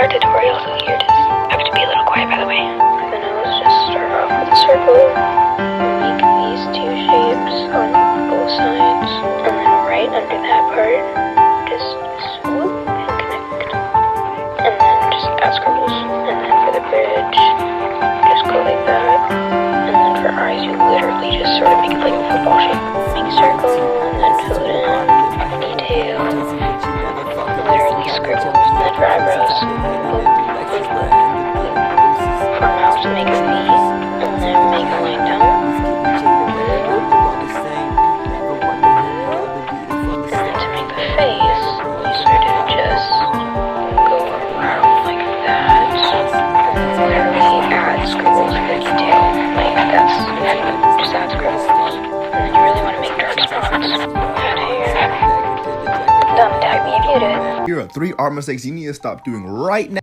our tutorial, so here just have to be a little quiet, by the way. Then let's just start off with a circle, make these two shapes on both sides, and then right under that part, just swoop and connect. And then just add scribbles. And then for the bridge, just go like that. And then for eyes, you literally just sort of make it like a football shape. Make a circle, and then fill it in. Detail. Literally scribble. And then for eyebrows, for mouth, make a V, and then make a line down. And then to make the face, you sort of just go around like that, and literally add scribbles for detail. Like that's just add scribbles. And then you really want to make dark spots. Add hair. Done. Tag me if you did. Here are 3 art mistakes you need to stop doing right now.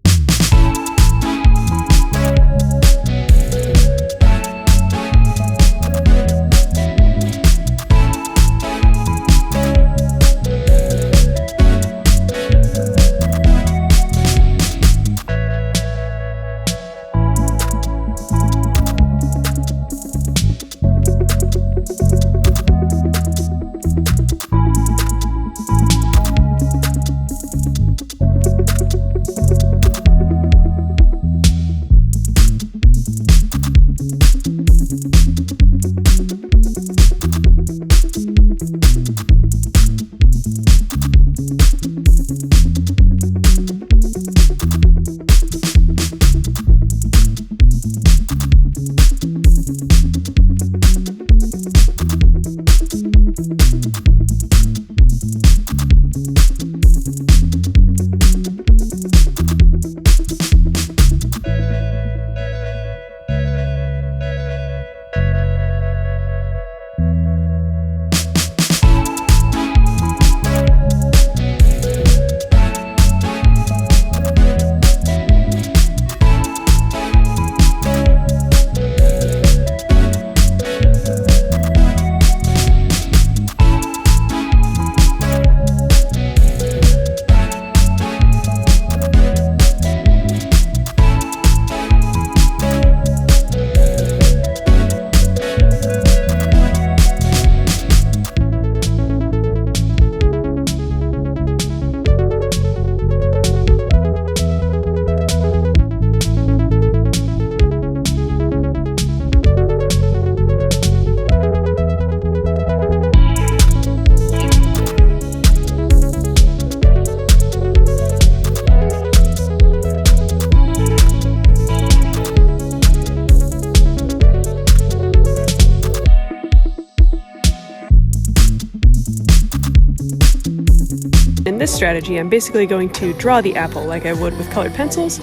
In this strategy, I'm basically going to draw the apple like I would with colored pencils,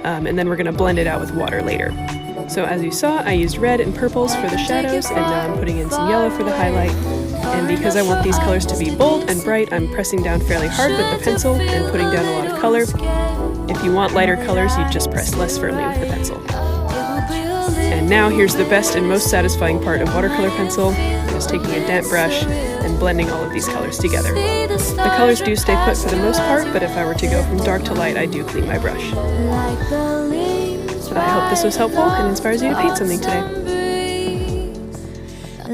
and then we're going to blend it out with water later. So as you saw, I used red and purples for the shadows, and now I'm putting in some yellow for the highlight. And because I want these colors to be bold and bright, I'm pressing down fairly hard with the pencil and putting down a lot of color. If you want lighter colors, you just press less firmly with the pencil. And now here's the best and most satisfying part of watercolor pencil, just taking a damp brush and blending all of these colors together. The colors do stay put for the most part, but if I were to go from dark to light, I do clean my brush. But I hope this was helpful and inspires you to paint something today.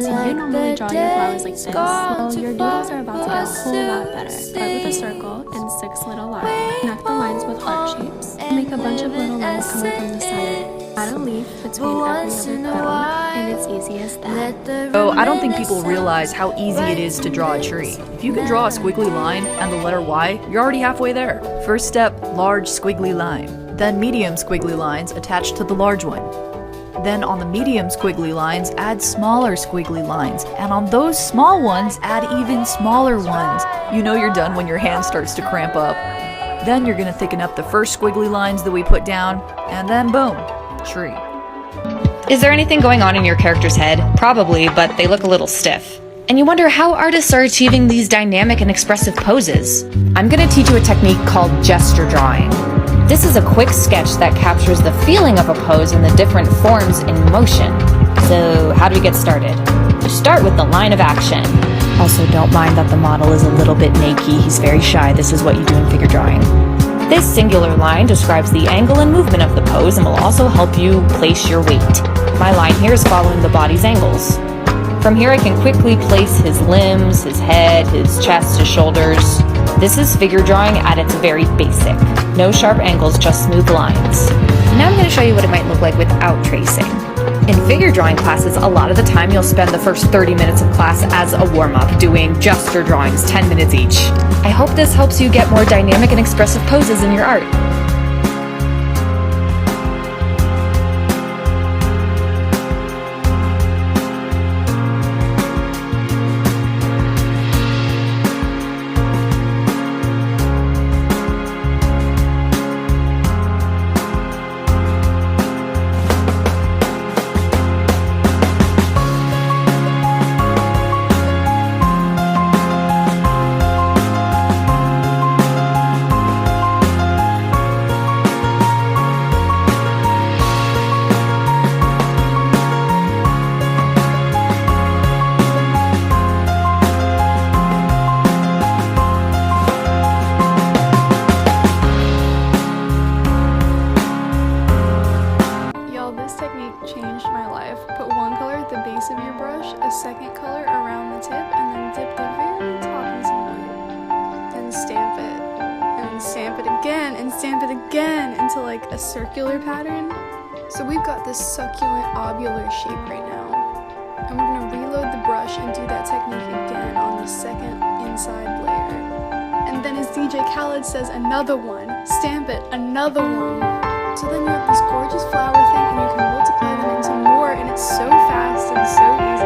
So you normally draw your flowers like this. Well, your doodles are about to get a whole lot better. Start with a circle and 6 little lines. Connect the lines with heart shapes. Make a bunch of little lines coming from the center. Add a leaf between every other petal, and it's easy as that. Oh, I don't think people realize how easy it is to draw a tree. If you can draw a squiggly line and the letter Y, you're already halfway there. First step, large squiggly line. Then medium squiggly lines attached to the large one. Then on the medium squiggly lines, add smaller squiggly lines. And on those small ones, add even smaller ones. You know you're done when your hand starts to cramp up. Then you're gonna thicken up the first squiggly lines that we put down, and then boom, tree. Is there anything going on in your character's head? Probably, but they look a little stiff. And you wonder how artists are achieving these dynamic and expressive poses. I'm gonna teach you a technique called gesture drawing. This is a quick sketch that captures the feeling of a pose and the different forms in motion. So how do we get started? You start with the line of action. Also, don't mind that the model is a little bit naked. He's very shy. This is what you do in figure drawing. This singular line describes the angle and movement of the pose and will also help you place your weight. My line here is following the body's angles. From here I can quickly place his limbs, his head, his chest, his shoulders. This is figure drawing at its very basic. No sharp angles, just smooth lines. Now I'm going to show you what it might look like without tracing. In figure drawing classes, a lot of the time you'll spend the first 30 minutes of class as a warm-up, doing gesture drawings, 10 minutes each. I hope this helps you get more dynamic and expressive poses in your art. Changed my life. Put one color at the base of your brush, a second color around the tip, and then dip the very top in some white. Then stamp it, and then stamp it again, and stamp it again into like a circular pattern. So we've got this succulent ovular shape right now. And we're gonna reload the brush and do that technique again on the second inside layer. And then as DJ Khaled says, another one, stamp it, another one. So then you have this gorgeous flower thing and you can multiply them into more, and it's so fast and so easy.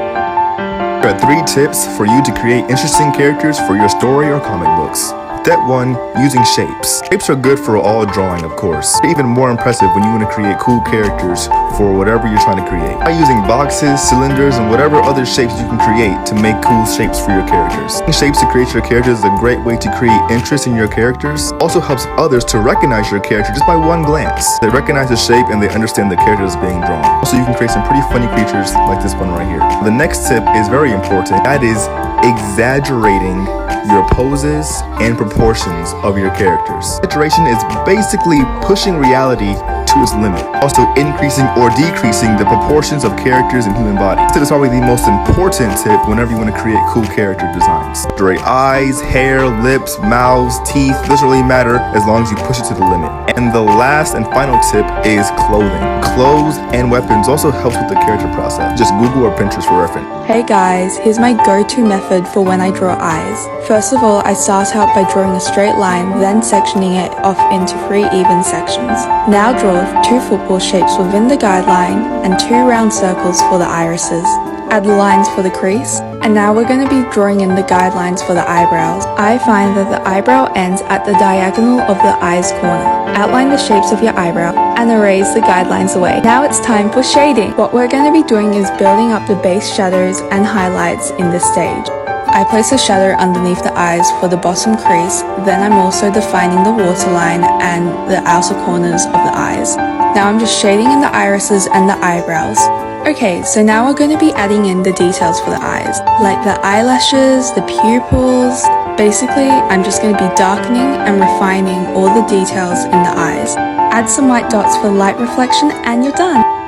Here are 3 tips for you to create interesting characters for your story or comic books. Step 1, using shapes. Shapes are good for all drawing, of course. They're even more impressive when you want to create cool characters for whatever you're trying to create. By using boxes, cylinders, and whatever other shapes you can create to make cool shapes for your characters. Using shapes to create your characters is a great way to create interest in your characters. Also helps others to recognize your character just by one glance. They recognize the shape and they understand the character is being drawn. Also, you can create some pretty funny creatures like this one right here. The next tip is very important. That is exaggerating your poses and proportions of your characters. Exaggeration is basically pushing reality to its limit, also increasing or decreasing the proportions of characters in human bodies. This is probably the most important tip whenever you want to create cool character designs. Exaggerate eyes, hair, lips, mouths, teeth, doesn't really matter as long as you push it to the limit. And the last and final tip is clothing. Clothes and weapons also helps with the character process. Just Google or Pinterest for reference. Hey guys, here's my go-to method for when I draw eyes. First of all, I start out by drawing a straight line, then sectioning it off into 3 even sections. Now draw 2 football shapes within the guideline and 2 round circles for the irises. Add the lines for the crease, and now we're going to be drawing in the guidelines for the eyebrows. I find that the eyebrow ends at the diagonal of the eye's corner. Outline the shapes of your eyebrow and erase the guidelines away. Now it's time for shading. What we're going to be doing is building up the base shadows and highlights in this stage. I place a shadow underneath the eyes for the bottom crease, then I'm also defining the waterline and the outer corners of the eyes. Now I'm just shading in the irises and the eyebrows. Okay, so now we're going to be adding in the details for the eyes, like the eyelashes, the pupils. Basically, I'm just going to be darkening and refining all the details in the eyes. Add some white dots for light reflection and you're done.